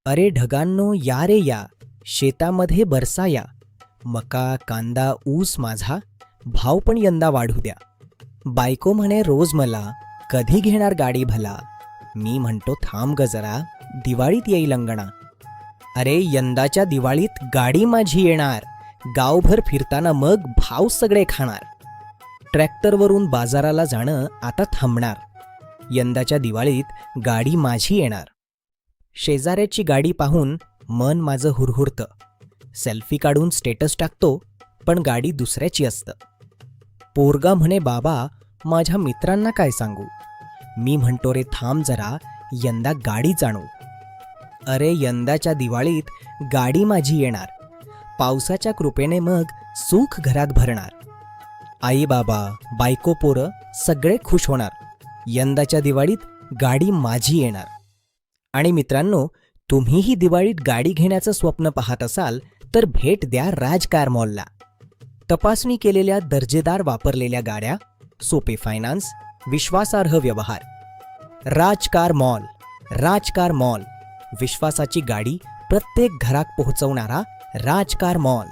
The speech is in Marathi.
अरे ढगांनो या रे या, शेतामध्ये बरसाया. मका कांदा ऊस माझा, भाव पण यंदा वाढू द्या. बायको म्हणे रोज मला, कधी घेणार गाडी भला. मी म्हणतो थांब ग जरा, दिवाळीत येईल अंगणा. अरे यंदाच्या दिवाळीत गाडी माझी येणार, गावभर फिरताना मग भाव सगळे खाणार. ट्रॅक्टरवरून बाजाराला जाणं आता थांबणार. यंदाच्या दिवाळीत गाडी माझी येणार. शेजाऱ्याची गाडी पाहून मन माझं हुरहुरतं. सेल्फी काढून स्टेटस टाकतो, पण गाडी दुसऱ्याची असतं. पोरगा म्हणे बाबा माझ्या मित्रांना काय सांगू. मी म्हणतो रे थांब जरा, यंदा गाडीच आणू. अरे यंदाच्या दिवाळीत गाडी माझी येणार, पावसाच्या कृपेने मग सुख घरात भरणार. आई बाबा बायको पोरं सगळे खुश होणार. यंदाच्या दिवाळीत गाडी माझी येणार. आणि मित्रांनो, तुम्हीही दिवाळीत गाडी घेण्याचं स्वप्न पाहत असाल तर भेट द्या राज कार मॉलला. तपासणी केलेल्या दर्जेदार वापरलेल्या गाड्या, सोपे फायनान्स, विश्वासार्ह व्यवहार. राज कार मॉल. राज कार मॉल, विश्वासाची गाडी प्रत्येक घरात पोहोचवणारा राज कार मॉल.